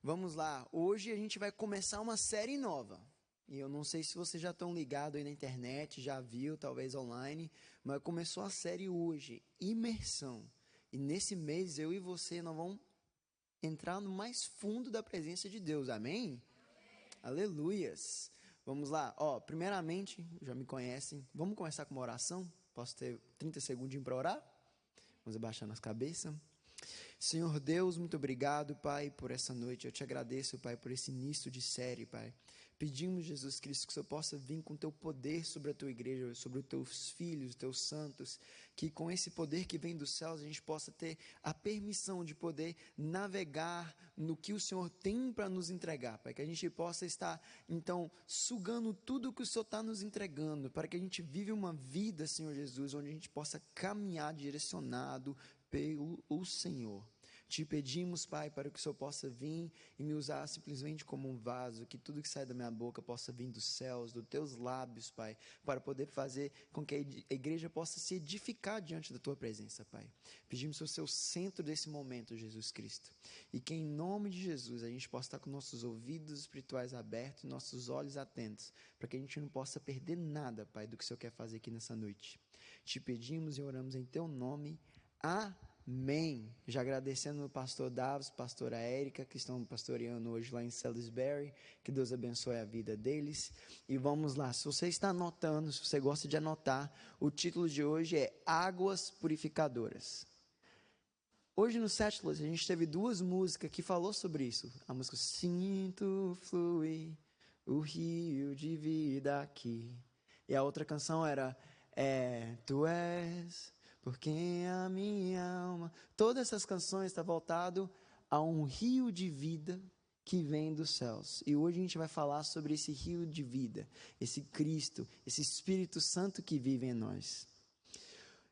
Vamos lá, hoje a gente vai começar uma série nova. E eu não sei se vocês já estão ligados aí na internet, já viu, talvez online, mas começou a série hoje, Imersão. E nesse mês eu e você nós vamos entrar no mais fundo da presença de Deus, amém? Aleluias! Vamos lá, primeiramente, já me conhecem, vamos começar com uma oração? Posso ter 30 segundinhos para orar? Vamos abaixar nossa cabeça. Senhor Deus, muito obrigado, Pai, por essa noite. Eu te agradeço, Pai, por esse início de série, Pai. Pedimos, Jesus Cristo, que o Senhor possa vir com o teu poder sobre a tua igreja, sobre os teus filhos, os teus santos, que com esse poder que vem dos céus, a gente possa ter a permissão de poder navegar no que o Senhor tem para nos entregar, Pai, que a gente possa estar, então, sugando tudo que o Senhor está nos entregando, para que a gente vive uma vida, Senhor Jesus, onde a gente possa caminhar direcionado pelo Senhor. Te pedimos, Pai, para que o Senhor possa vir e me usar simplesmente como um vaso, que tudo que sai da minha boca possa vir dos céus, dos teus lábios, Pai, para poder fazer com que a igreja possa se edificar diante da tua presença, Pai. Pedimos o seu centro desse momento, Jesus Cristo, e que em nome de Jesus a gente possa estar com nossos ouvidos espirituais abertos, nossos olhos atentos, para que a gente não possa perder nada, Pai, do que o Senhor quer fazer aqui nessa noite. Te pedimos e oramos em teu nome. Amém. Já agradecendo o pastor Davos, pastora Érica, que estão pastoreando hoje lá em Salisbury. Que Deus abençoe a vida deles. E vamos lá, se você está anotando, se você gosta de anotar, o título de hoje é Águas Purificadoras. Hoje no Settlers a gente teve duas músicas que falou sobre isso. A música Sinto Fluir o Rio de Vida aqui. E a outra canção era Tu és por quem a minha alma. Todas essas canções estão voltadas a um rio de vida que vem dos céus. E hoje a gente vai falar sobre esse rio de vida, esse Cristo, esse Espírito Santo que vive em nós.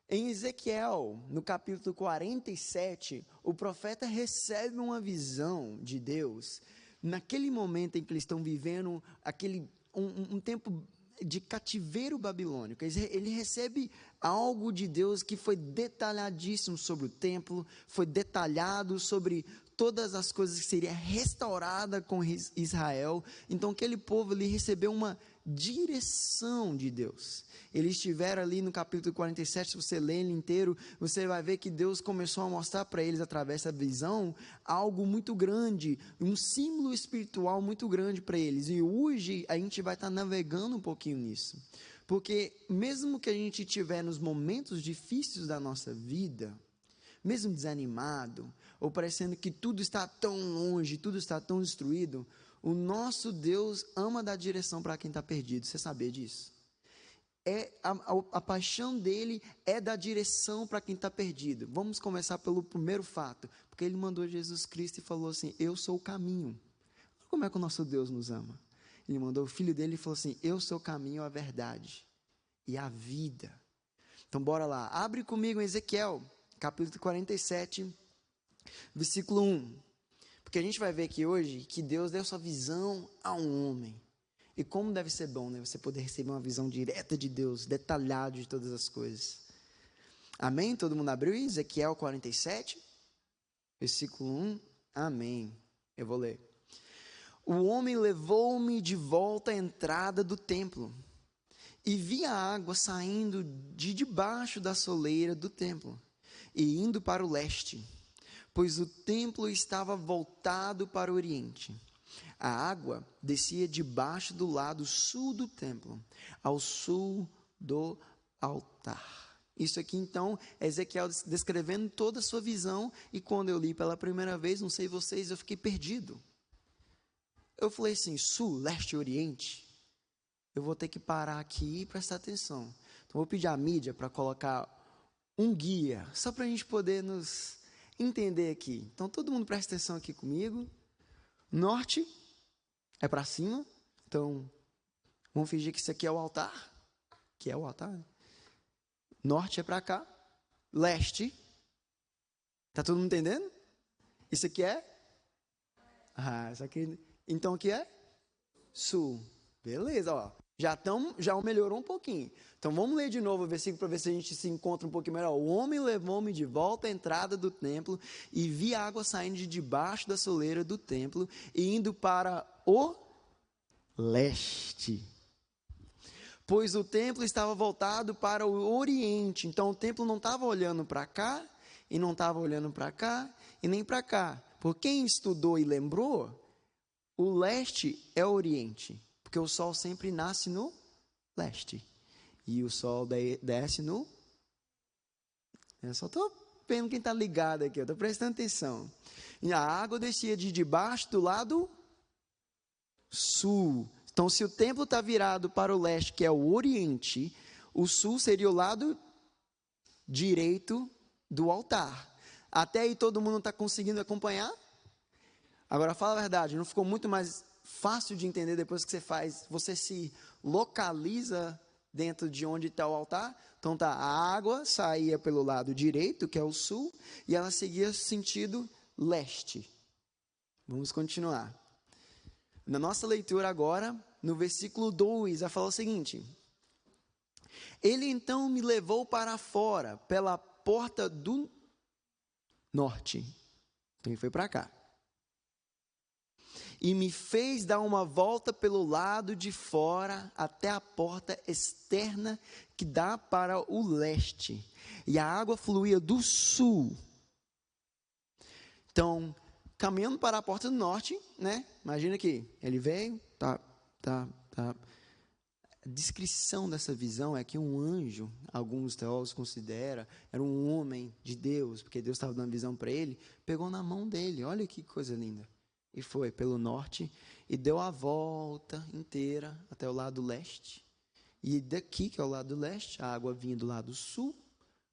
Em Ezequiel, no capítulo 47, o profeta recebe uma visão de Deus. Naquele momento em que eles estão vivendo um tempo de cativeiro babilônico, ele recebe algo de Deus que foi detalhadíssimo sobre o templo, foi detalhado sobre todas as coisas que seria restaurada com Israel. Então aquele povo ele recebeu uma direção de Deus. Eles estiveram ali no capítulo 47, se você ler ele inteiro, você vai ver que Deus começou a mostrar para eles, através da visão, algo muito grande, um símbolo espiritual muito grande para eles. E hoje a gente vai estar navegando um pouquinho nisso. Porque mesmo que a gente estiver nos momentos difíceis da nossa vida, mesmo desanimado, ou parecendo que tudo está tão longe, tudo está tão destruído, o nosso Deus ama dar direção para quem está perdido. Você sabia disso? A paixão dele é dar direção para quem está perdido. Vamos começar pelo primeiro fato, porque ele mandou Jesus Cristo e falou assim, eu sou o caminho. Como é que o nosso Deus nos ama? Ele mandou o filho dele e falou assim, eu sou o caminho, a verdade e a vida. Então bora lá, abre comigo em Ezequiel, capítulo 47, versículo 1. Porque a gente vai ver aqui hoje que Deus deu sua visão a um homem. E como deve ser bom, né? Você poder receber uma visão direta de Deus, detalhada de todas as coisas. Amém? Todo mundo abriu Ezequiel 47, versículo 1. Amém. Eu vou ler. O homem levou-me de volta à entrada do templo, e vi a água saindo de debaixo da soleira do templo, e indo para o leste, pois o templo estava voltado para o oriente. A água descia debaixo do lado sul do templo, ao sul do altar. Isso aqui então é Ezequiel descrevendo toda a sua visão. E quando eu li pela primeira vez, não sei vocês, eu fiquei perdido. Eu falei assim, sul, leste, oriente. Eu vou ter que parar aqui e prestar atenção. Então vou pedir à mídia para colocar um guia, só para a gente poder nos entender aqui. Então todo mundo presta atenção aqui comigo. Norte é para cima, então vamos fingir que isso aqui é o altar, que é o altar, né? Norte é para cá, leste, tá todo mundo entendendo? Isso aqui é? Isso aqui, então aqui é? Sul, beleza, ó. Já melhorou um pouquinho. Então vamos ler de novo o versículo para ver se a gente se encontra um pouquinho melhor. O homem levou-me de volta à entrada do templo e vi a água saindo de debaixo da soleira do templo e indo para o leste. Pois o templo estava voltado para o oriente. Então o templo não estava olhando para cá, e não estava olhando para cá, e nem para cá. Por quem estudou e lembrou, o leste é o oriente. Porque o sol sempre nasce no leste. E o sol desce no... Eu só estou vendo quem está ligado aqui, eu estou prestando atenção. E a água descia de debaixo do lado sul. Então, se o templo está virado para o leste, que é o oriente, o sul seria o lado direito do altar. Até aí todo mundo está conseguindo acompanhar? Agora, fala a verdade, não ficou muito mais fácil de entender depois que você se localiza dentro de onde está o altar? Então tá, a água saía pelo lado direito, que é o sul, e ela seguia sentido leste. Vamos continuar. Na nossa leitura agora, no versículo 2, vai falar o seguinte: ele então me levou para fora, pela porta do norte. Então ele foi para cá. E me fez dar uma volta pelo lado de fora até a porta externa que dá para o leste. E a água fluía do sul. Então, caminhando para a porta do norte, né? Imagina que ele veio, tá. A descrição dessa visão é que um anjo, alguns teólogos consideram, era um homem de Deus, porque Deus estava dando visão para ele, pegou na mão dele, olha que coisa linda. E foi pelo norte e deu a volta inteira até o lado leste. E daqui, que é o lado leste, a água vinha do lado sul,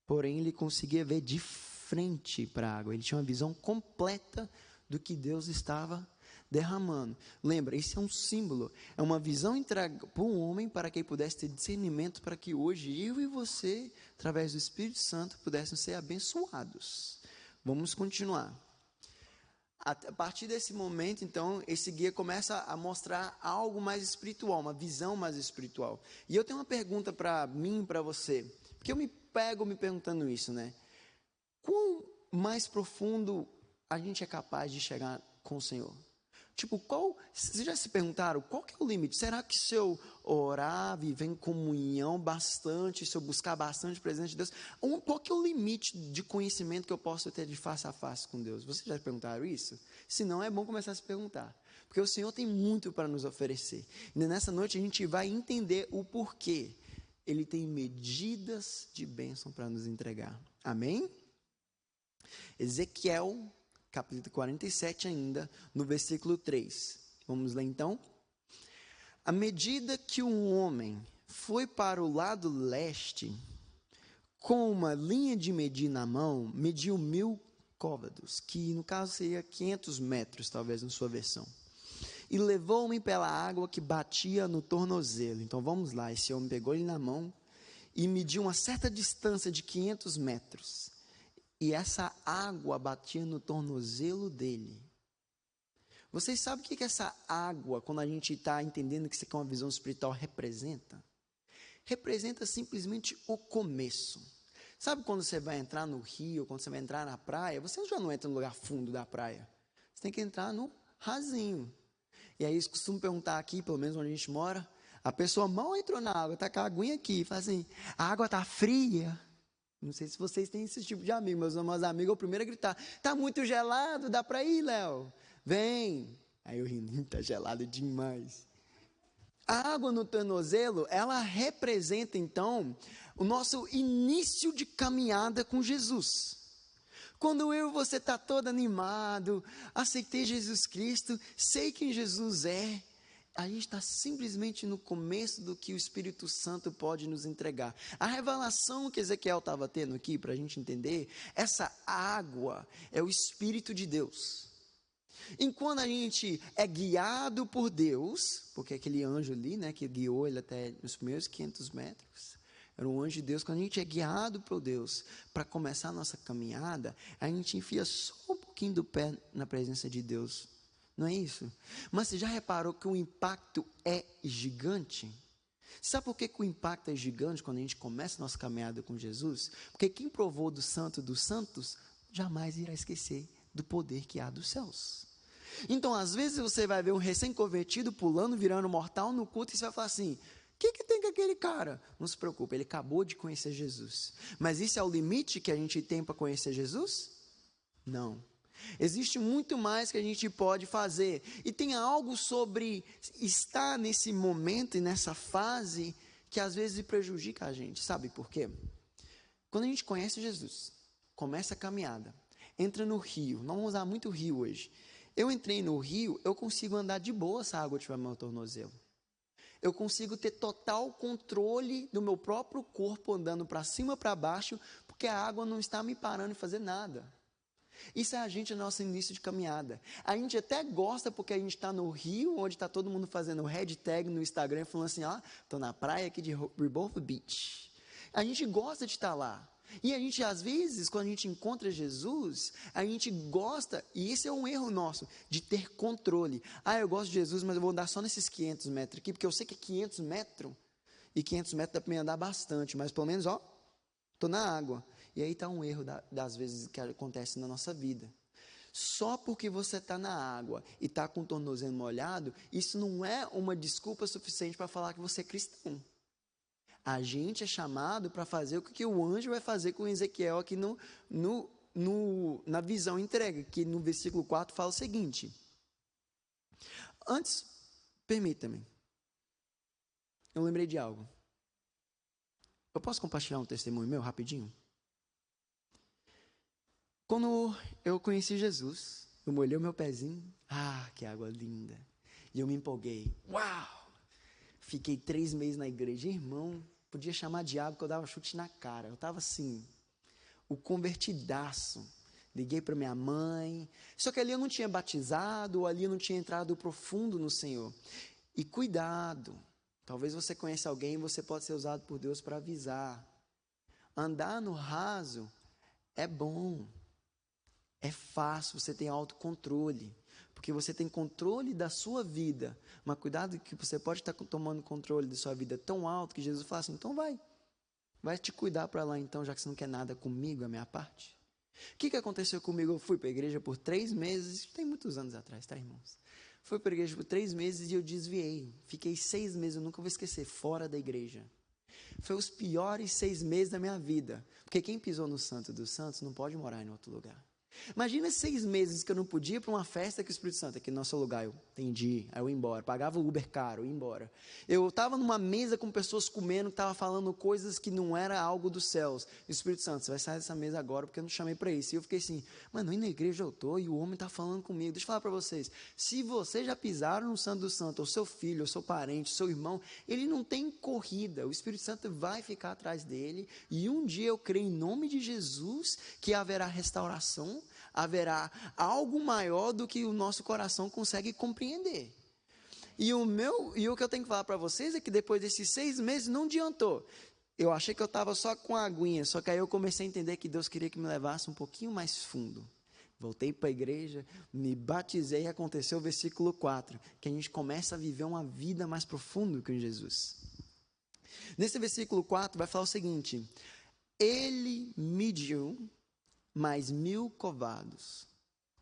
porém ele conseguia ver de frente para a água. Ele tinha uma visão completa do que Deus estava derramando. Lembra, isso é um símbolo, é uma visão entregue para um homem para que ele pudesse ter discernimento para que hoje eu e você, através do Espírito Santo, pudéssemos ser abençoados. Vamos continuar. A partir desse momento, então, esse guia começa a mostrar algo mais espiritual, uma visão mais espiritual. E eu tenho uma pergunta para mim e para você, porque eu me pego me perguntando isso, né? Quão mais profundo a gente é capaz de chegar com o Senhor? Tipo, vocês já se perguntaram, qual que é o limite? Será que se eu orar, viver em comunhão bastante, se eu buscar bastante a presença de Deus, qual que é o limite de conhecimento que eu posso ter de face a face com Deus? Vocês já perguntaram isso? Se não, é bom começar a se perguntar. Porque o Senhor tem muito para nos oferecer. E nessa noite a gente vai entender o porquê. Ele tem medidas de bênção para nos entregar. Amém? Ezequiel capítulo 47 ainda, no versículo 3. Vamos ler então? À medida que um homem foi para o lado leste, com uma linha de medir na mão, mediu 1000 côvados, que no caso seria 500 metros, talvez, na sua versão. E levou-me pela água que batia no tornozelo. Então vamos lá, esse homem pegou ele na mão e mediu uma certa distância de 500 metros. E essa água batia no tornozelo dele. Vocês sabem o que essa água, quando a gente está entendendo que isso aqui é uma visão espiritual, representa? Representa simplesmente o começo. Sabe quando você vai entrar no rio, quando você vai entrar na praia, você já não entra no lugar fundo da praia. Você tem que entrar no rasinho. E aí eles costumam perguntar aqui, pelo menos onde a gente mora, a pessoa mal entrou na água, está com a aguinha aqui, fala assim, a água está fria. Não sei se vocês têm esse tipo de amigo, meus amigos, é o primeiro a gritar, está muito gelado, dá para ir, Léo? Vem. Aí eu rindo, está gelado demais. A água no tornozelo, ela representa então o nosso início de caminhada com Jesus. Quando eu e você está todo animado, aceitei Jesus Cristo, sei quem Jesus é, a gente está simplesmente no começo do que o Espírito Santo pode nos entregar. A revelação que Ezequiel estava tendo aqui, para a gente entender, essa água é o Espírito de Deus. Enquanto a gente é guiado por Deus, porque aquele anjo ali, né, que guiou ele até os primeiros 500 metros, era um anjo de Deus. Quando a gente é guiado por Deus para começar a nossa caminhada, a gente enfia só um pouquinho do pé na presença de Deus. Não é isso? Mas você já reparou que o impacto é gigante? Sabe por que o impacto é gigante quando a gente começa a nossa caminhada com Jesus? Porque quem provou do Santo dos Santos jamais irá esquecer do poder que há dos céus. Então, às vezes você vai ver um recém-convertido pulando, virando mortal no culto e você vai falar assim: o que tem com aquele cara? Não se preocupe, ele acabou de conhecer Jesus. Mas isso é o limite que a gente tem para conhecer Jesus? Não. Existe muito mais que a gente pode fazer. E tem algo sobre estar nesse momento e nessa fase que às vezes prejudica a gente. Sabe por quê? Quando a gente conhece Jesus, começa a caminhada, entra no rio, não vamos usar muito rio hoje. Eu entrei no rio, eu consigo andar de boa se a água estiver no meu tornozelo. Eu consigo ter total controle do meu próprio corpo andando para cima, para baixo, porque a água não está me parando de fazer nada. Isso é a gente no nosso início de caminhada. A gente até gosta porque a gente está no rio, onde está todo mundo fazendo hashtag no Instagram, falando assim: estou na praia aqui de Rebolf Beach. A gente gosta de estar lá. E a gente, às vezes, quando a gente encontra Jesus, a gente gosta, e esse é um erro nosso, de ter controle. Eu gosto de Jesus, mas eu vou andar só nesses 500 metros aqui, porque eu sei que é 500 metros, e 500 metros dá para me andar bastante, mas pelo menos, estou na água. E aí está um erro das vezes que acontece na nossa vida. Só porque você está na água e está com o tornozelo molhado, isso não é uma desculpa suficiente para falar que você é cristão. A gente é chamado para fazer o que o anjo vai fazer com Ezequiel aqui na visão entregue, que no versículo 4 fala o seguinte. Antes, permita-me, eu lembrei de algo. Eu posso compartilhar um testemunho meu rapidinho? Quando eu conheci Jesus, eu molhei o meu pezinho, que água linda, e eu me empolguei, uau! Fiquei 3 meses na igreja, irmão, podia chamar diabo que eu dava chute na cara, eu estava assim, o convertidaço, liguei para minha mãe, só que ali eu não tinha batizado, ali eu não tinha entrado profundo no Senhor, e cuidado, talvez você conheça alguém, você pode ser usado por Deus para avisar, andar no raso é bom, é fácil, você tem autocontrole, porque você tem controle da sua vida, mas cuidado que você pode estar tomando controle da sua vida tão alto que Jesus fala assim, então vai te cuidar para lá então, já que você não quer nada comigo, a minha parte. O que aconteceu comigo? Eu fui para a igreja por 3 meses, tem muitos anos atrás, tá, irmãos? Fui para a igreja por 3 meses e eu desviei, fiquei 6 meses, eu nunca vou esquecer, fora da igreja. Foi os piores 6 meses da minha vida, porque quem pisou no Santo dos Santos não pode morar em outro lugar. Imagina 6 meses que eu não podia ir para uma festa que o Espírito Santo, aqui no nosso lugar, eu entendi, aí eu ia embora, pagava o Uber caro, ia embora. Eu estava numa mesa com pessoas comendo, que estavam falando coisas que não era algo dos céus. E o Espírito Santo, você vai sair dessa mesa agora, porque eu não chamei para isso. E eu fiquei assim, mano, na igreja eu estou e o homem está falando comigo. Deixa eu falar para vocês, se vocês já pisaram no Santo do Santo, ou seu filho, ou seu parente, seu irmão, ele não tem corrida, o Espírito Santo vai ficar atrás dele, e um dia eu creio em nome de Jesus, que haverá restauração, haverá algo maior do que o nosso coração consegue compreender. E o que eu tenho que falar para vocês é que depois desses 6 meses não adiantou. Eu achei que eu estava só com a aguinha, só que aí eu comecei a entender que Deus queria que me levasse um pouquinho mais fundo. Voltei para a igreja, me batizei e aconteceu o versículo 4, que a gente começa a viver uma vida mais profunda com Jesus. Nesse versículo 4 vai falar o seguinte, ele mediu mais 1.000 covados,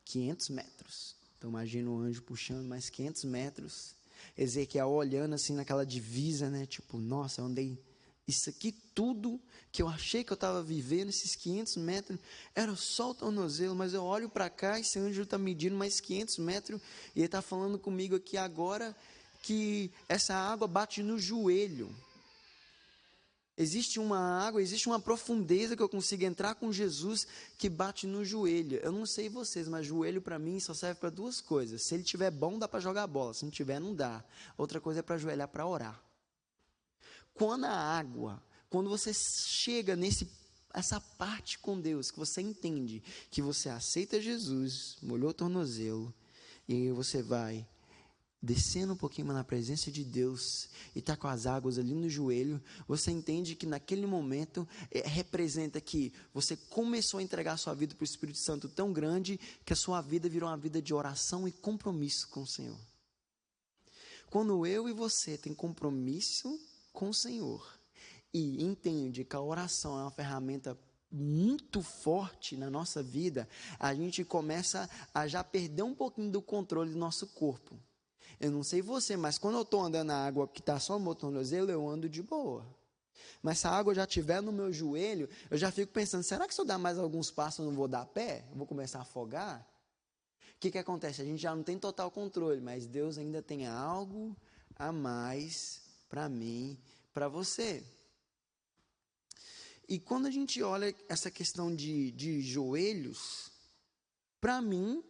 500 metros. Então imagina o anjo puxando mais 500 metros, Ezequiel olhando assim naquela divisa, né? Tipo, nossa, eu andei, isso aqui tudo que eu achei que eu estava vivendo, esses 500 metros, era só o tornozelo, mas eu olho para cá, esse anjo está medindo mais 500 metros, e ele está falando comigo aqui agora, que essa água bate no joelho. Existe uma água, existe uma profundeza que eu consigo entrar com Jesus que bate no joelho. Eu não sei vocês, mas joelho para mim só serve para 2 coisas. Se ele tiver bom, dá para jogar bola. Se não tiver, não dá. Outra coisa é para ajoelhar para orar. Quando a água, quando você chega essa parte com Deus, que você entende que você aceita Jesus, molhou o tornozelo, e aí você vai descendo um pouquinho na presença de Deus e está com as águas ali no joelho, você entende que naquele momento representa que você começou a entregar a sua vida para o Espírito Santo tão grande que a sua vida virou uma vida de oração e compromisso com o Senhor. Quando eu e você tem compromisso com o Senhor e entende que a oração é uma ferramenta muito forte na nossa vida, a gente começa a já perder um pouquinho do controle do nosso corpo. Eu não sei você, mas quando eu estou andando na água que está só no meu tornozelo, eu ando de boa. Mas se a água já estiver no meu joelho, eu já fico pensando, será que se eu dar mais alguns passos eu não vou dar pé? Eu vou começar a afogar? O que acontece? A gente já não tem total controle, mas Deus ainda tem algo a mais para mim, para você. E quando a gente olha essa questão de joelhos, para mim,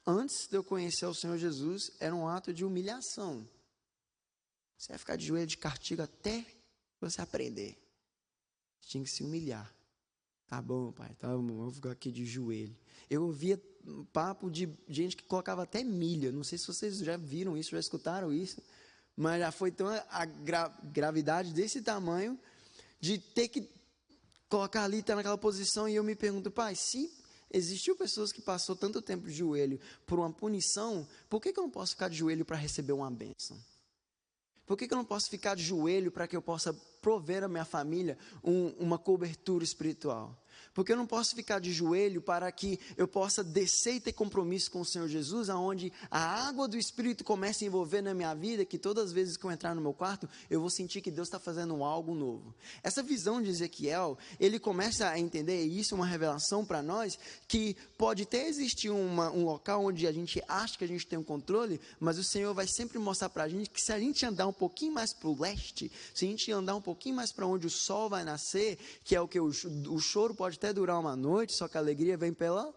antes de eu conhecer o Senhor Jesus, era um ato de humilhação. Você vai ficar de joelho de castigo até você aprender. Você tinha que se humilhar. Tá bom, pai, tá bom, eu vou ficar aqui de joelho. Eu ouvia papo de gente que colocava até milha. Não sei se vocês já viram isso, já escutaram isso, mas já foi tão a gravidade desse tamanho de ter que colocar ali, estar naquela posição, e eu me pergunto, pai, se existiu pessoas que passou tanto tempo de joelho por uma punição, por que eu não posso ficar de joelho para receber uma bênção? Por que eu não posso ficar de joelho para que eu possa prover à minha família uma cobertura espiritual? Porque eu não posso ficar de joelho para que eu possa descer e ter compromisso com o Senhor Jesus, aonde a água do Espírito começa a envolver na minha vida, que todas as vezes que eu entrar no meu quarto, eu vou sentir que Deus está fazendo algo novo. Essa visão de Ezequiel, ele começa a entender, e isso é uma revelação para nós, que pode até existir um local onde a gente acha que a gente tem um controle, mas o Senhor vai sempre mostrar para a gente que se a gente andar um pouquinho mais para o leste, se a gente andar um pouquinho mais para onde o sol vai nascer, que é o que o choro pode até durar uma noite, só que a alegria vem pela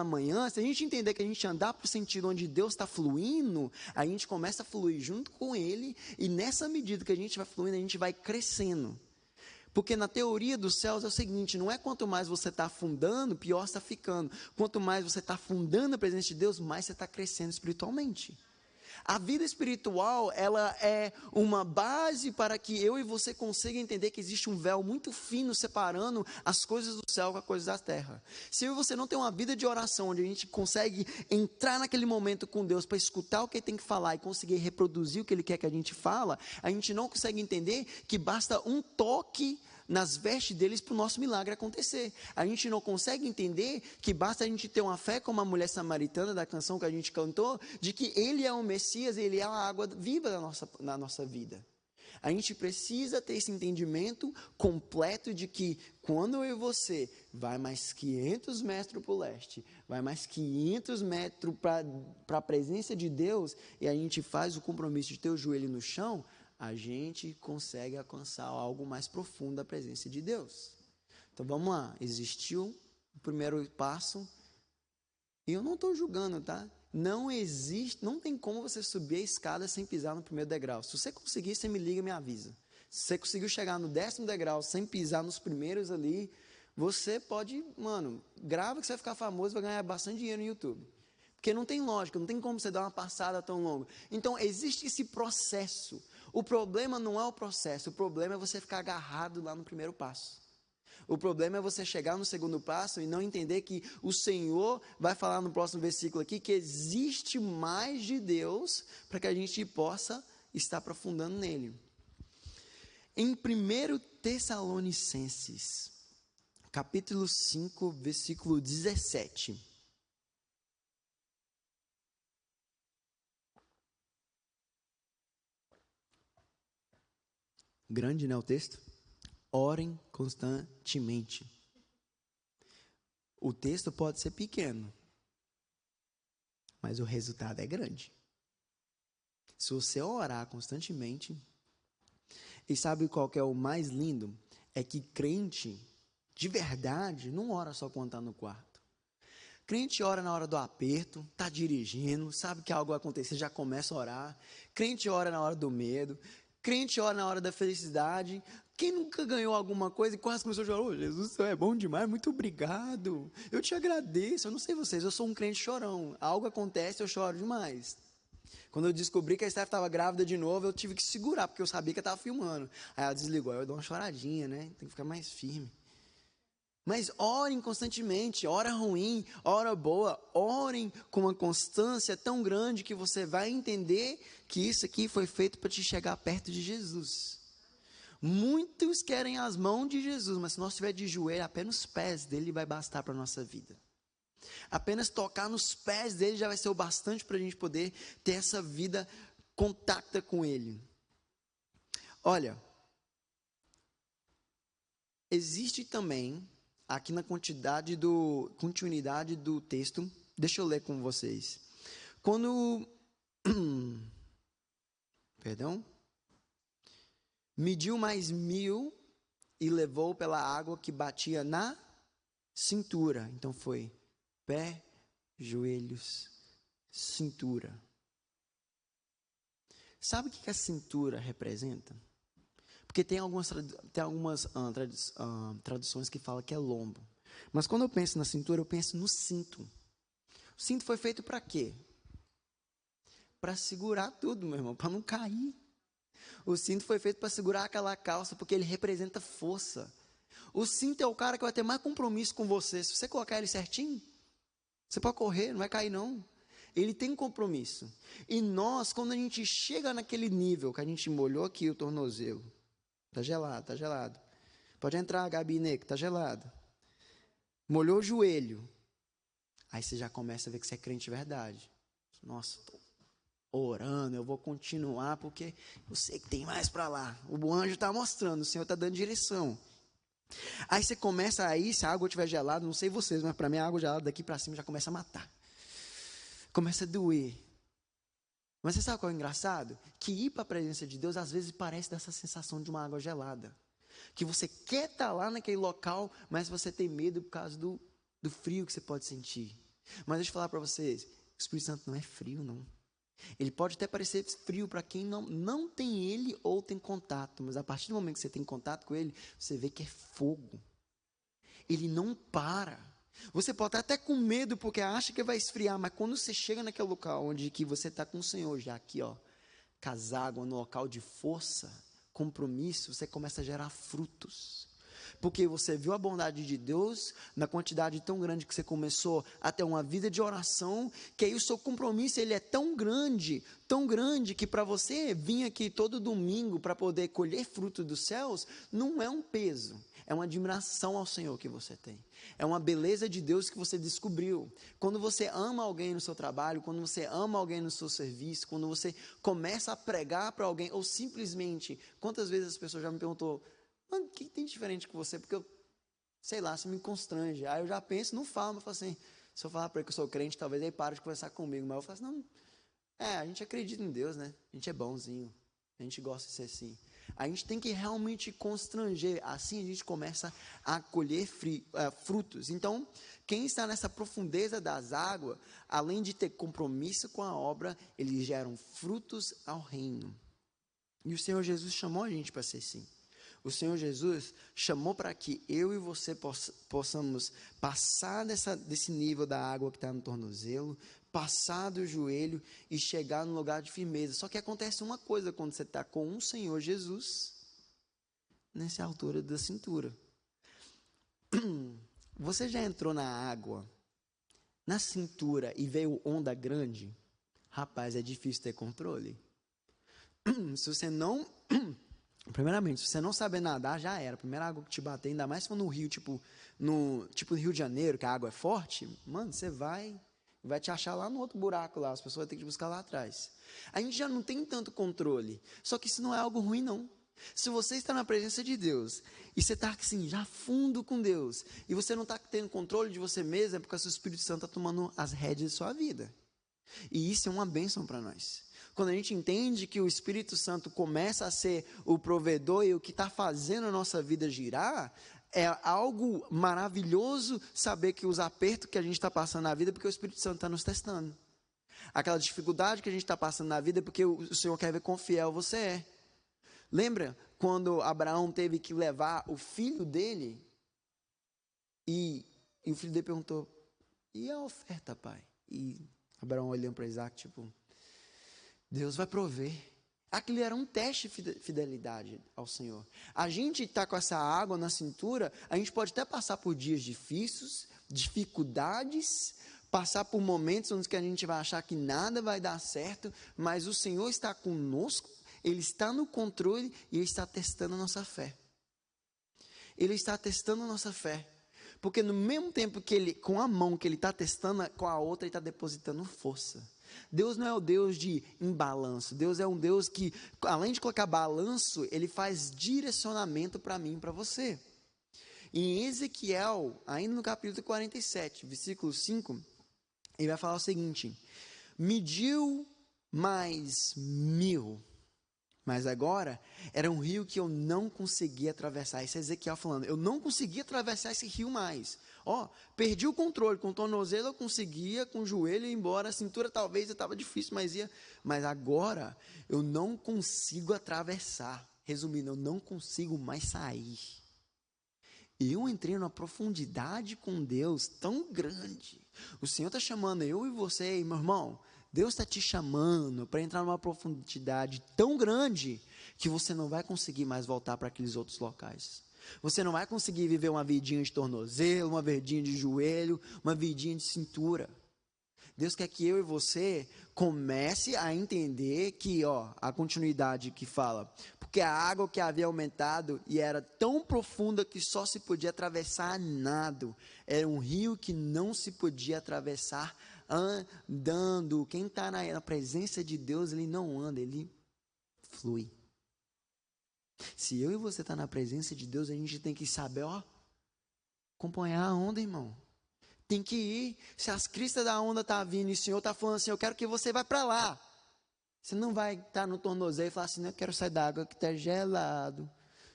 manhã. Se a gente entender que a gente andar para o sentido onde Deus está fluindo, a gente começa a fluir junto com Ele, e nessa medida que a gente vai fluindo, a gente vai crescendo. Porque na teoria dos céus é o seguinte, não é quanto mais você está afundando, pior está ficando. Quanto mais você está afundando a presença de Deus, mais você está crescendo espiritualmente. A vida espiritual, ela é uma base para que eu e você consiga entender que existe um véu muito fino separando as coisas do céu com as coisas da terra. Se eu e você não tem uma vida de oração, onde a gente consegue entrar naquele momento com Deus para escutar o que Ele tem que falar e conseguir reproduzir o que Ele quer que a gente fala, a gente não consegue entender que basta um toque nas vestes deles para o nosso milagre acontecer. A gente não consegue entender que basta a gente ter uma fé como a mulher samaritana da canção que a gente cantou, de que Ele é o Messias, Ele é a água viva na nossa vida. A gente precisa ter esse entendimento completo de que quando eu e você vai mais 500 metros para o leste, vai mais 500 metros para a presença de Deus, e a gente faz o compromisso de ter o joelho no chão, a gente consegue alcançar algo mais profundo da presença de Deus. Então vamos lá, existiu o primeiro passo, e eu não estou julgando, tá? Não existe, não tem como você subir a escada sem pisar no primeiro degrau. Se você conseguir, você me liga e me avisa. Se você conseguiu chegar no 10º degrau sem pisar nos primeiros ali, você pode, grava que você vai ficar famoso, vai ganhar bastante dinheiro no YouTube. Porque não tem lógica, não tem como você dar uma passada tão longa. Então existe esse processo. O problema não é o processo, o problema é você ficar agarrado lá no primeiro passo. O problema é você chegar no segundo passo e não entender que o Senhor vai falar no próximo versículo aqui que existe mais de Deus para que a gente possa estar aprofundando nele. Em 1 Tessalonicenses, capítulo 5, versículo 17. Grande, né, o texto? Orem constantemente. O texto pode ser pequeno, mas o resultado é grande. Se você orar constantemente, e sabe qual que é o mais lindo? É que crente, de verdade, não ora só quando está no quarto. Crente ora na hora do aperto, está dirigindo, sabe que algo vai acontecer, já começa a orar. Crente ora na hora do medo. Crente ora na hora da felicidade. Quem nunca ganhou alguma coisa e quase começou a chorar? Oh, Jesus, você é bom demais, muito obrigado. Eu te agradeço. Eu não sei vocês, eu sou um crente chorão. Algo acontece, eu choro demais. Quando eu descobri que a Steph estava grávida de novo, eu tive que segurar, porque eu sabia que eu estava filmando. Aí ela desligou, aí eu dou uma choradinha, né? Tem que ficar mais firme. Mas orem constantemente, hora ruim, hora boa, orem com uma constância tão grande que você vai entender que isso aqui foi feito para te chegar perto de Jesus. Muitos querem as mãos de Jesus, mas se nós estiver de joelho, apenas os pés dele vai bastar para a nossa vida. Apenas tocar nos pés dele já vai ser o bastante para a gente poder ter essa vida contacta com ele. Olha, existe também, aqui na continuidade do texto, deixa eu ler com vocês. Quando, mediu mais 1000 e levou pela água que batia na cintura. Então foi pé, joelhos, cintura. Sabe o que a cintura representa? Porque tem algumas traduções que falam que é lombo. Mas quando eu penso na cintura, eu penso no cinto. O cinto foi feito para quê? Para segurar tudo, meu irmão, para não cair. O cinto foi feito para segurar aquela calça, porque ele representa força. O cinto é o cara que vai ter mais compromisso com você. Se você colocar ele certinho, você pode correr, não vai cair não. Ele tem compromisso. E nós, quando a gente chega naquele nível, que a gente molhou aqui o tornozelo, tá gelado, tá gelado. Pode entrar, Gabi, que tá gelado. Molhou o joelho. Aí você já começa a ver que você é crente de verdade. Nossa, tô orando, eu vou continuar, porque eu sei que tem mais para lá. O anjo está mostrando, o Senhor está dando direção. Aí você começa aí, se a água estiver gelada, não sei vocês, mas para mim a água gelada daqui para cima já começa a matar. Começa a doer. Mas você sabe qual é o engraçado? Que ir para a presença de Deus às vezes parece dessa sensação de uma água gelada. Que você quer estar lá naquele local, mas você tem medo por causa do frio que você pode sentir. Mas deixa eu falar para vocês, o Espírito Santo não é frio, não. Ele pode até parecer frio para quem não tem ele ou tem contato, mas a partir do momento que você tem contato com ele, você vê que é fogo. Ele não para. Você pode estar até com medo porque acha que vai esfriar, mas quando você chega naquele local onde que você está com o Senhor já aqui, casado, no local de força, compromisso, você começa a gerar frutos. Porque você viu a bondade de Deus na quantidade tão grande que você começou a ter uma vida de oração, que aí o seu compromisso ele é tão grande que para você vir aqui todo domingo para poder colher fruto dos céus, não é um peso, é uma admiração ao Senhor que você tem. É uma beleza de Deus que você descobriu. Quando você ama alguém no seu trabalho, quando você ama alguém no seu serviço, quando você começa a pregar para alguém, ou simplesmente, quantas vezes as pessoas já me perguntou, mano, o que tem diferente com você? Porque eu, sei lá, você me constrange. Aí eu já penso, não falo, mas falo assim, se eu falar para ele que eu sou crente, talvez ele pare de conversar comigo. Mas eu falo assim, não, a gente acredita em Deus, né? A gente é bonzinho, a gente gosta de ser assim. A gente tem que realmente constranger, assim a gente começa a colher frutos. Então, quem está nessa profundeza das águas, além de ter compromisso com a obra, eles geram frutos ao reino. E o Senhor Jesus chamou a gente para ser assim. O Senhor Jesus chamou para que eu e você possamos passar desse nível da água que está no tornozelo, passar do joelho e chegar no lugar de firmeza. Só que acontece uma coisa quando você está com o Senhor Jesus nessa altura da cintura. Você já entrou na água, na cintura e veio onda grande? Rapaz, é difícil ter controle. Se você não... Primeiramente, se você não saber nadar, já era. A primeira água que te bater, ainda mais se for no rio, tipo no Rio de Janeiro, que a água é forte, mano, você vai te achar lá no outro buraco lá, as pessoas vão ter que te buscar lá atrás. A gente já não tem tanto controle, só que isso não é algo ruim, não. Se você está na presença de Deus, e você está assim, já fundo com Deus, e você não está tendo controle de você mesmo, é porque o seu Espírito Santo está tomando as rédeas de sua vida. E isso é uma bênção para nós. Quando a gente entende que o Espírito Santo começa a ser o provedor e o que está fazendo a nossa vida girar, é algo maravilhoso saber que os apertos que a gente está passando na vida, porque o Espírito Santo está nos testando. Aquela dificuldade que a gente está passando na vida, porque o Senhor quer ver quão fiel você é. Lembra quando Abraão teve que levar o filho dele? E o filho dele perguntou, e a oferta, pai? E Abraão olhando para Isaac, tipo... Deus vai prover. Aquilo era um teste de fidelidade ao Senhor. A gente está com essa água na cintura, a gente pode até passar por dias difíceis, dificuldades, passar por momentos onde a gente vai achar que nada vai dar certo, mas o Senhor está conosco, Ele está no controle e Ele está testando a nossa fé. Ele está testando a nossa fé. Porque no mesmo tempo que Ele, com a mão que Ele está testando, com a outra Ele está depositando força. Deus não é o Deus de imbalanço. Deus é um Deus que, além de colocar balanço, Ele faz direcionamento para mim e para você. Em Ezequiel, ainda no capítulo 47, versículo 5, ele vai falar o seguinte: mediu mais 1000, mas agora era um rio que eu não conseguia atravessar. Isso é Ezequiel falando, eu não conseguia atravessar esse rio mais. Perdi o controle, com o tornozelo eu conseguia, com o joelho ia embora, a cintura talvez estava difícil, mas agora eu não consigo atravessar. Resumindo, eu não consigo mais sair. Eu entrei numa profundidade com Deus tão grande. O Senhor está chamando eu e você, meu irmão. Deus está te chamando para entrar numa profundidade tão grande que você não vai conseguir mais voltar para aqueles outros locais. Você não vai conseguir viver uma vidinha de tornozelo, uma vidinha de joelho, uma vidinha de cintura. Deus quer que eu e você comece a entender que, a continuidade que fala, porque a água que havia aumentado e era tão profunda que só se podia atravessar a nado. Era um rio que não se podia atravessar andando. Quem está na presença de Deus, ele não anda, ele flui. Se eu e você está na presença de Deus, a gente tem que saber, acompanhar a onda, irmão. Tem que ir. Se as cristas da onda estão vindo e o Senhor está falando assim, eu quero que você vá para lá. Você não vai estar no tornozelo e falar assim, eu quero sair da água que está gelado.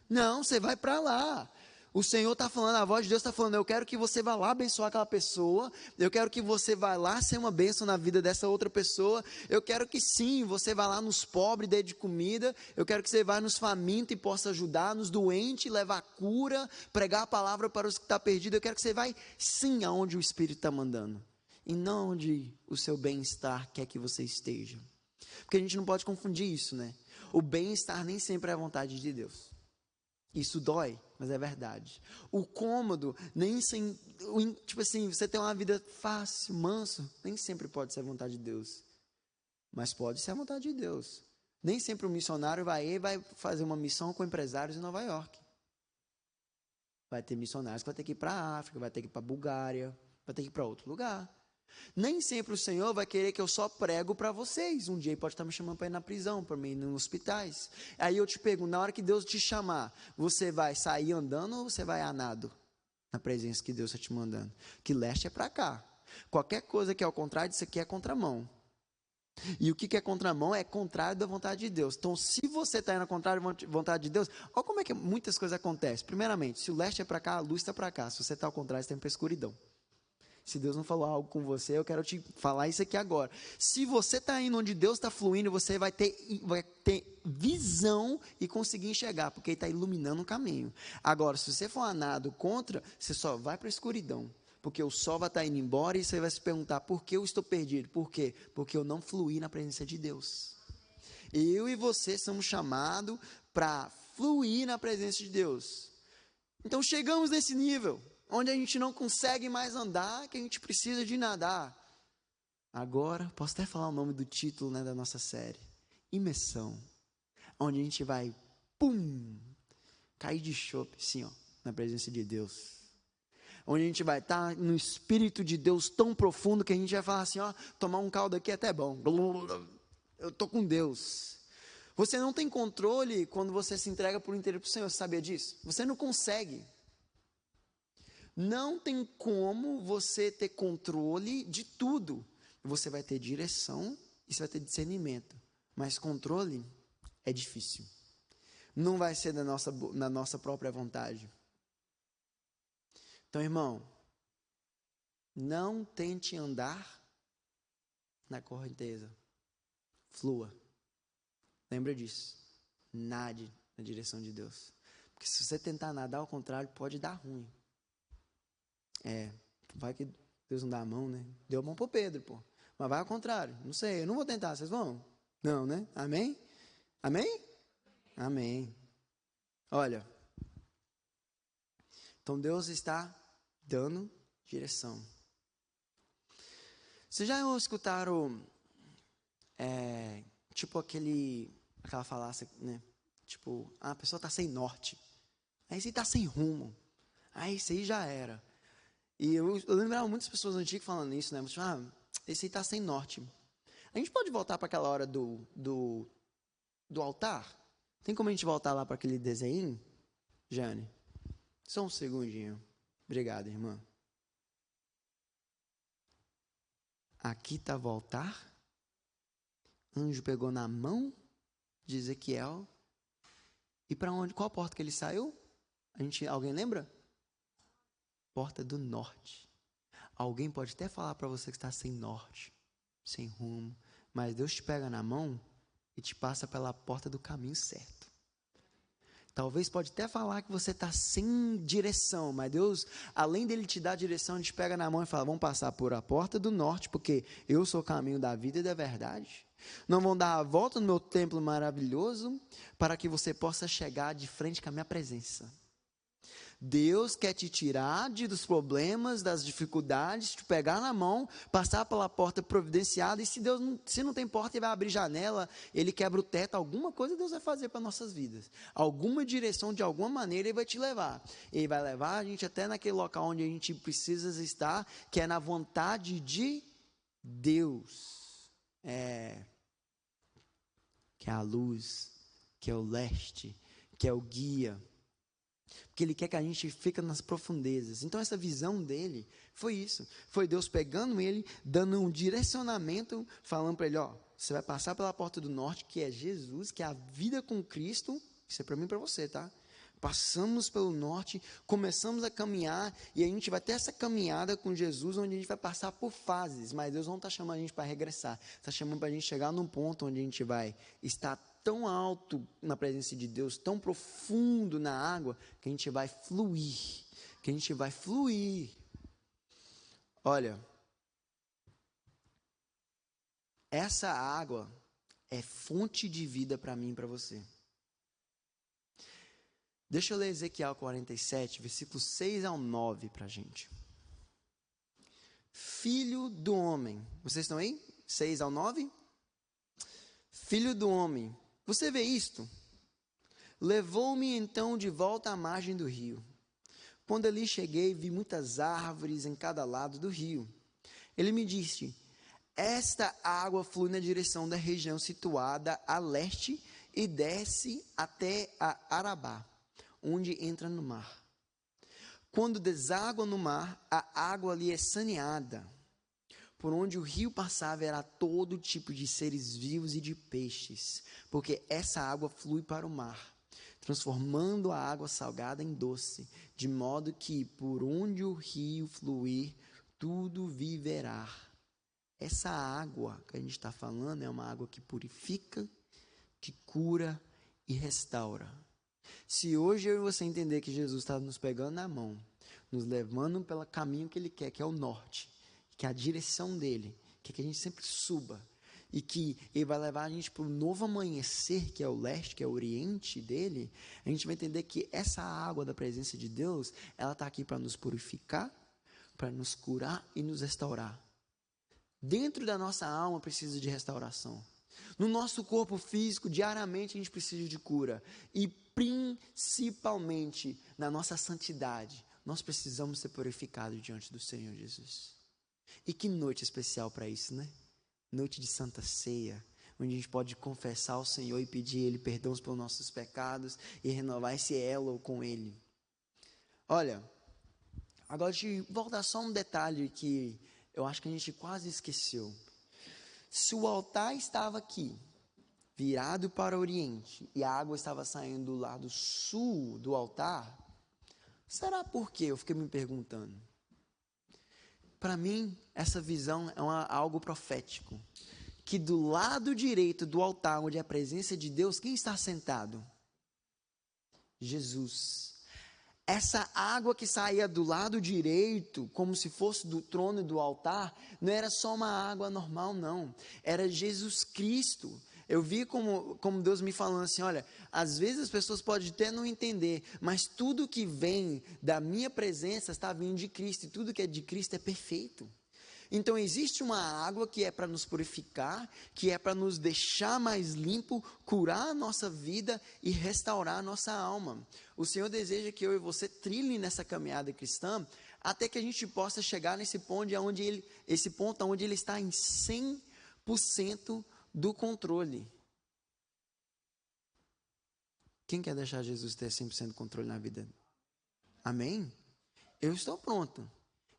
Não, você vai para lá. O Senhor está falando, a voz de Deus está falando, eu quero que você vá lá abençoar aquela pessoa, eu quero que você vá lá ser uma bênção na vida dessa outra pessoa, eu quero que sim, você vá lá nos pobres, dê de comida, eu quero que você vá nos famintos e possa ajudar, nos doentes, levar cura, pregar a palavra para os que estão perdidos, eu quero que você vá sim aonde o Espírito está mandando, e não onde o seu bem-estar quer que você esteja, porque a gente não pode confundir isso, né? O bem-estar nem sempre é a vontade de Deus. Isso dói, mas é verdade. O cômodo, você tem uma vida fácil, manso, nem sempre pode ser a vontade de Deus. Mas pode ser a vontade de Deus. Nem sempre o missionário vai fazer uma missão com empresários em Nova York. Vai ter missionários que vai ter que ir para a África, vai ter que ir para a Bulgária, vai ter que ir para outro lugar. Nem sempre o Senhor vai querer que eu só prego para vocês. Um dia Ele pode estar me chamando para ir na prisão, para ir nos hospitais. Aí eu te pergunto, na hora que Deus te chamar, você vai sair andando ou você vai a nado? Na presença que Deus está te mandando. Que leste é para cá. Qualquer coisa que é ao contrário disso aqui é contramão. E o que é contramão é contrário da vontade de Deus. Então, se você está indo ao contrário da vontade de Deus, olha como é que muitas coisas acontecem. Primeiramente, se o leste é para cá, a luz está para cá. Se você está ao contrário, você está indo para a escuridão. Se Deus não falou algo com você, eu quero te falar isso aqui agora. Se você está indo onde Deus está fluindo, você vai ter visão e conseguir enxergar, porque Ele está iluminando o caminho. Agora, se você for a nado contra, você só vai para a escuridão, porque o sol vai estar indo embora e você vai se perguntar, por que eu estou perdido? Por quê? Porque eu não fluí na presença de Deus. Eu e você somos chamados para fluir na presença de Deus. Então, chegamos nesse nível onde a gente não consegue mais andar, que a gente precisa de nadar. Agora, posso até falar o nome do título, da nossa série. Imersão. Onde a gente vai, cair de chope, assim, na presença de Deus. Onde a gente vai estar no Espírito de Deus tão profundo que a gente vai falar assim, tomar um caldo aqui é até bom. Eu estou com Deus. Você não tem controle quando você se entrega por inteiro para o Senhor, você sabia disso? Você não consegue. Não tem como você ter controle de tudo. Você vai ter direção e você vai ter discernimento. Mas controle é difícil. Não vai ser na nossa própria vontade. Então, irmão, não tente andar na correnteza. Flua. Lembra disso. Nade na direção de Deus. Porque se você tentar nadar ao contrário, pode dar ruim. Vai que Deus não dá a mão, né? Deu a mão pro Pedro, Mas vai ao contrário. Não sei, eu não vou tentar, vocês vão? Não, né? Amém? Amém? Amém. Olha, então Deus está dando direção. Vocês já escutaram, tipo aquela falácia, né? Tipo, a pessoa está sem norte. Aí você está sem rumo. Aí isso aí já era. E eu lembrava muitas pessoas antigas falando isso, né? Tipo, esse aí está sem norte. A gente pode voltar para aquela hora do altar? Tem como a gente voltar lá para aquele desenho, Jane? Só um segundinho. Obrigado, irmã. Aqui estava o altar. Anjo pegou na mão de Ezequiel. E para onde? Qual porta que ele saiu? Alguém lembra? Porta do norte. Alguém pode até falar para você que está sem norte, sem rumo, mas Deus te pega na mão e te passa pela porta do caminho certo. Talvez pode até falar que você está sem direção, mas Deus, além dele te dar direção, ele te pega na mão e fala, vamos passar por a porta do norte, porque eu sou o caminho da vida e da verdade. Não vão dar a volta no meu templo maravilhoso, para que você possa chegar de frente com a minha presença. Deus quer te tirar dos problemas, das dificuldades, te pegar na mão, passar pela porta providenciada, e se não tem porta, ele vai abrir janela, ele quebra o teto, alguma coisa Deus vai fazer para nossas vidas. Alguma direção, de alguma maneira, ele vai te levar. Ele vai levar a gente até naquele local onde a gente precisa estar, que é na vontade de Deus. Que é a luz, que é o leste, que é o guia. Porque ele quer que a gente fique nas profundezas. Então essa visão dele foi isso. Foi Deus pegando ele, dando um direcionamento, falando para ele, você vai passar pela porta do norte, que é Jesus, que é a vida com Cristo. Isso é para mim e para você, tá? Passamos pelo norte, começamos a caminhar, e a gente vai ter essa caminhada com Jesus, onde a gente vai passar por fases, mas Deus não está chamando a gente para regressar, está chamando para a gente chegar num ponto onde a gente vai estar tão alto na presença de Deus, tão profundo na água, que a gente vai fluir, Olha, essa água é fonte de vida para mim e para você. Deixa eu ler Ezequiel 47, versículos 6 ao 9 para a gente. Filho do homem, vocês estão aí? 6 ao 9? Filho do homem, você vê isto? Levou-me então de volta à margem do rio. Quando ali cheguei, vi muitas árvores em cada lado do rio. Ele me disse, esta água flui na direção da região situada a leste e desce até a Arabá, onde entra no mar. Quando deságua no mar, a água ali é saneada. Por onde o rio passava era todo tipo de seres vivos e de peixes, porque essa água flui para o mar, transformando a água salgada em doce, de modo que por onde o rio fluir, tudo viverá. Essa água que a gente está falando é uma água que purifica, que cura e restaura. Se hoje eu e você entender que Jesus está nos pegando na mão, nos levando pelo caminho que Ele quer, que é o norte, que é a direção dEle, que a gente sempre suba, e que Ele vai levar a gente para o novo amanhecer, que é o leste, que é o oriente dEle, a gente vai entender que essa água da presença de Deus, ela está aqui para nos purificar, para nos curar e nos restaurar. Dentro da nossa alma precisa de restauração. No nosso corpo físico, diariamente a gente precisa de cura. E principalmente na nossa santidade, nós precisamos ser purificados diante do Senhor Jesus. E que noite especial para isso, né? Noite de Santa Ceia, onde a gente pode confessar ao Senhor e pedir a Ele perdão pelos nossos pecados e renovar esse elo com Ele. Olha, agora deixa eu voltar só um detalhe que eu acho que a gente quase esqueceu. Se o altar estava aqui, virado para o oriente, e a água estava saindo do lado sul do altar, será por quê? Eu fiquei me perguntando. Para mim, essa visão é algo profético. Que do lado direito do altar, onde é a presença de Deus, quem está sentado? Jesus. Essa água que saía do lado direito, como se fosse do trono e do altar, não era só uma água normal, não. Era Jesus Cristo. Eu vi como Deus me falando assim, olha, às vezes as pessoas podem até não entender, mas tudo que vem da minha presença está vindo de Cristo, e tudo que é de Cristo é perfeito. Então existe uma água que é para nos purificar, que é para nos deixar mais limpo, curar a nossa vida e restaurar a nossa alma. O Senhor deseja que eu e você trilhem nessa caminhada cristã, até que a gente possa chegar nesse ponto onde ele está em 100% do controle. Quem quer deixar Jesus ter 100% do controle na vida? Amém? Eu estou pronto.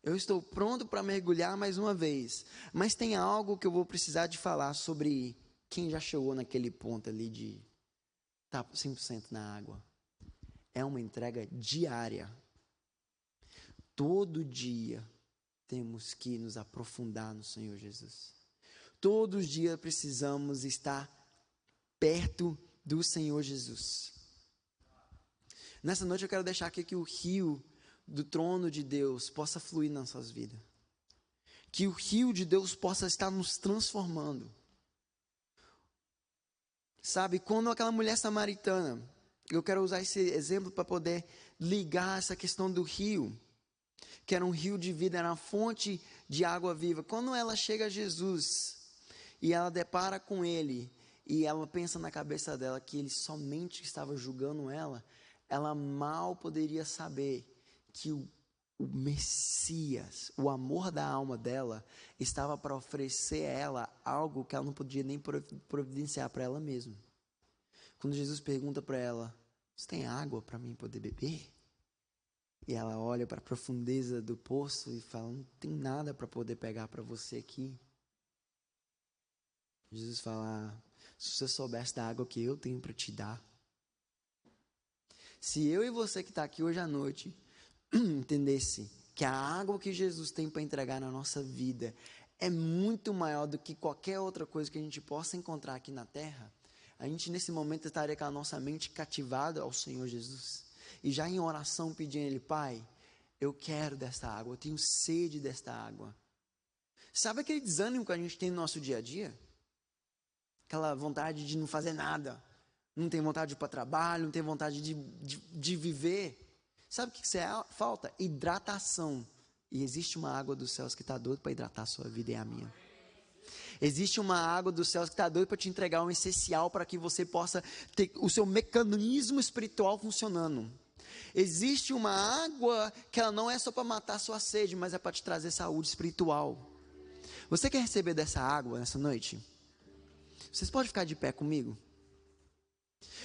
Eu estou pronto para mergulhar mais uma vez. Mas tem algo que eu vou precisar de falar sobre quem já chegou naquele ponto ali de estar 100% na água. É uma entrega diária. Todo dia temos que nos aprofundar no Senhor Jesus. Todos os dias precisamos estar perto do Senhor Jesus. Nessa noite eu quero deixar aqui que o rio do trono de Deus possa fluir nas nossas vidas. Que o rio de Deus possa estar nos transformando. Sabe, quando aquela mulher samaritana, eu quero usar esse exemplo para poder ligar essa questão do rio, que era um rio de vida, era uma fonte de água viva. Quando ela chega a Jesus e ela depara com ele, e ela pensa na cabeça dela que ele somente estava julgando ela, ela mal poderia saber que o Messias, o amor da alma dela, estava para oferecer a ela algo que ela não podia nem providenciar para ela mesma. Quando Jesus pergunta para ela, você tem água para mim poder beber? E ela olha para a profundeza do poço e fala, não tem nada para poder pegar para você aqui. Jesus fala, se você soubesse da água que eu tenho para te dar. Se eu e você que está aqui hoje à noite entendesse que a água que Jesus tem para entregar na nossa vida é muito maior do que qualquer outra coisa que a gente possa encontrar aqui na terra, a gente nesse momento estaria com a nossa mente cativada ao Senhor Jesus, e já em oração pedindo a Ele, Pai, eu quero desta água, eu tenho sede desta água. Sabe aquele desânimo que a gente tem no nosso dia a dia? Aquela vontade de não fazer nada, não tem vontade de ir para trabalho, não tem vontade de viver. Sabe o que falta? Hidratação. E existe uma água dos céus que está doida para hidratar a sua vida e a minha. Existe uma água dos céus que está doida para te entregar um essencial para que você possa ter o seu mecanismo espiritual funcionando. Existe uma água que ela não é só para matar a sua sede, mas é para te trazer saúde espiritual. Você quer receber dessa água nessa noite? Vocês podem ficar de pé comigo?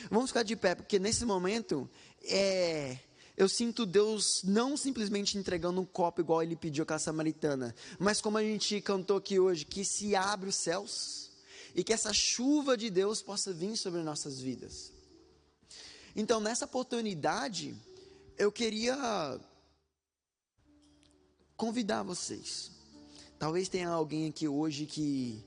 Vamos ficar de pé, porque nesse momento eu sinto Deus não simplesmente entregando um copo igual Ele pediu àquela samaritana, mas como a gente cantou aqui hoje, que se abre os céus e que essa chuva de Deus possa vir sobre nossas vidas. Então nessa oportunidade, eu queria convidar vocês. Talvez tenha alguém aqui hoje que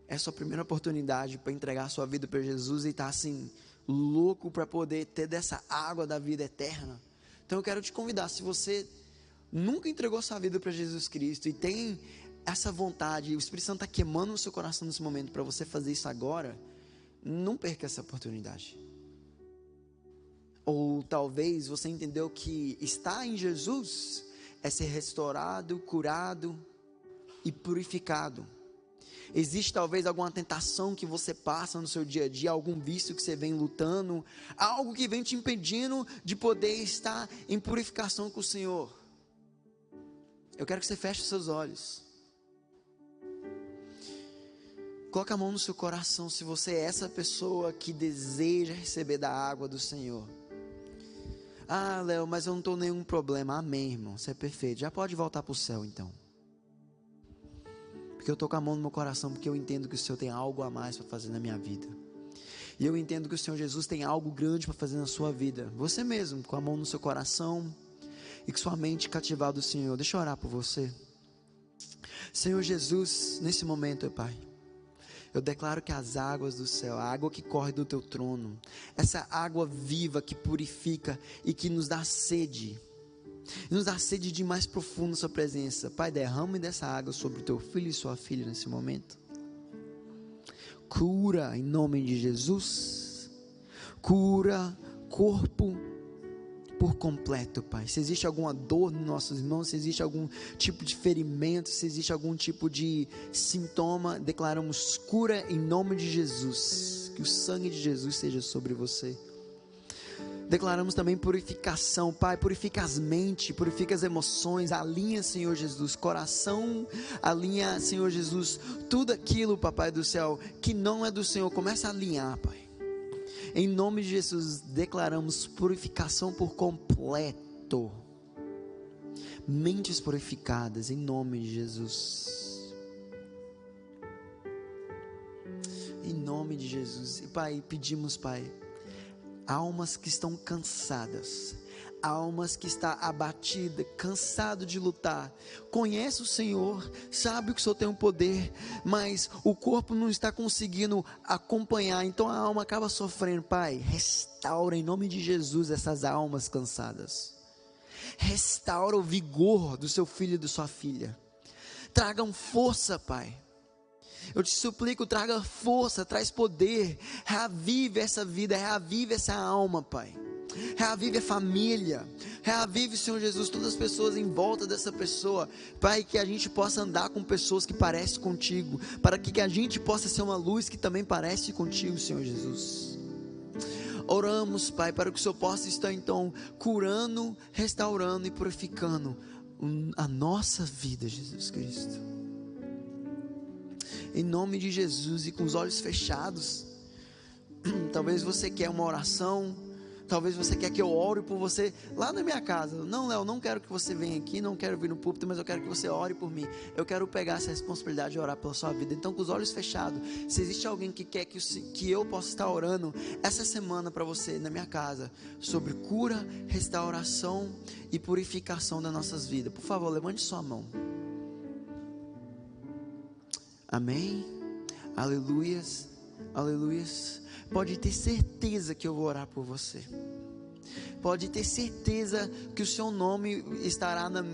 é a sua primeira oportunidade para entregar a sua vida para Jesus e está assim, louco para poder ter dessa água da vida eterna. Então eu quero te convidar, se você nunca entregou sua vida para Jesus Cristo e tem essa vontade, o Espírito Santo está queimando no seu coração nesse momento para você fazer isso agora, não perca essa oportunidade. Ou talvez você entendeu que estar em Jesus é ser restaurado, curado e purificado. Existe talvez alguma tentação que você passa no seu dia a dia, algum vício que você vem lutando, algo que vem te impedindo de poder estar em purificação com o Senhor. Eu quero que você feche os seus olhos. Coloque a mão no seu coração se você é essa pessoa que deseja receber da água do Senhor. Ah, Léo, mas eu não estou nenhum problema. Amém, irmão, você é perfeito. Já pode voltar para o céu então. Porque eu estou com a mão no meu coração, porque eu entendo que o Senhor tem algo a mais para fazer na minha vida. E eu entendo que o Senhor Jesus tem algo grande para fazer na sua vida. Você mesmo, com a mão no seu coração e com sua mente cativada do Senhor. Deixa eu orar por você. Senhor Jesus, nesse momento, Pai, eu declaro que as águas do céu, a água que corre do teu trono, essa água viva que purifica e que nos dá sede, de mais profundo sua presença. Pai, derrame dessa água sobre o teu filho e sua filha nesse momento. cura em nome de Jesus. Cura corpo por completo, Pai. Se existe alguma dor nos nossos irmãos, se existe algum tipo de ferimento, se existe algum tipo de sintoma, declaramos cura em nome de Jesus. Que o sangue de Jesus seja sobre você. Declaramos também purificação, Pai. Purifica as mentes, purifica as emoções. Alinha, Senhor Jesus, coração. Alinha, Senhor Jesus, tudo aquilo, Papai do céu, que não é do Senhor. Começa a alinhar, Pai. Em nome de Jesus, declaramos purificação por completo. Mentes purificadas, em nome de Jesus. Em nome de Jesus. E Pai, pedimos, Pai, almas que estão cansadas, almas que estão abatidas, cansado de lutar, conhece o Senhor, sabe que o Senhor tem um poder, mas o corpo não está conseguindo acompanhar, então a alma acaba sofrendo. Pai, restaura em nome de Jesus essas almas cansadas, restaura o vigor do seu filho e da sua filha, tragam força, Pai. Eu te suplico, traga força, traz poder, reavive essa vida, reavive essa alma, Pai. Reavive a família, reavive, Senhor Jesus, todas as pessoas em volta dessa pessoa, Pai, que a gente possa andar com pessoas que parecem contigo, para que a gente possa ser uma luz que também parece contigo, Senhor Jesus. Oramos, Pai, para que o Senhor possa estar então curando, restaurando e purificando a nossa vida, Jesus Cristo. Em nome de Jesus, e com os olhos fechados, talvez você quer uma oração, talvez você quer que eu ore por você lá na minha casa. Não, Léo, não quero que você venha aqui, não quero vir no púlpito, mas eu quero que você ore por mim. Eu quero pegar essa responsabilidade de orar pela sua vida. Então, com os olhos fechados, se existe alguém que quer que eu possa estar orando essa semana para você na minha casa, sobre cura, restauração e purificação das nossas vidas, por favor, levante sua mão. Amém? Aleluias, aleluias. Pode ter certeza que eu vou orar por você. Pode ter certeza que o seu nome estará no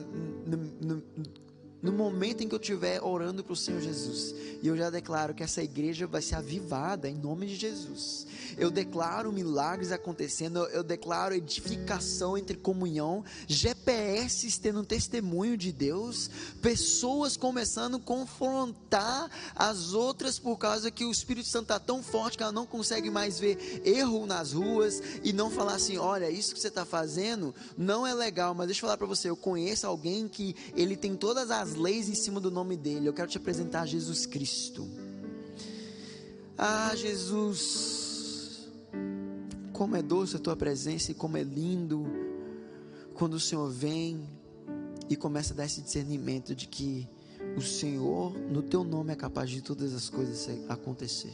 momento em que eu estiver orando para o Senhor Jesus. E eu já declaro que essa igreja vai ser avivada em nome de Jesus. Eu declaro milagres acontecendo, eu declaro edificação entre comunhão, GPS tendo testemunho de Deus, pessoas começando a confrontar as outras por causa que o Espírito Santo está tão forte que ela não consegue mais ver erro nas ruas e não falar assim, olha, isso que você está fazendo não é legal, mas deixa eu falar para você, eu conheço alguém que ele tem todas as leis em cima do nome dele. Eu quero te apresentar Jesus Cristo. Ah, Jesus, como é doce a tua presença e como é lindo quando o Senhor vem e começa a dar esse discernimento de que o Senhor, no teu nome, é capaz de todas as coisas acontecer.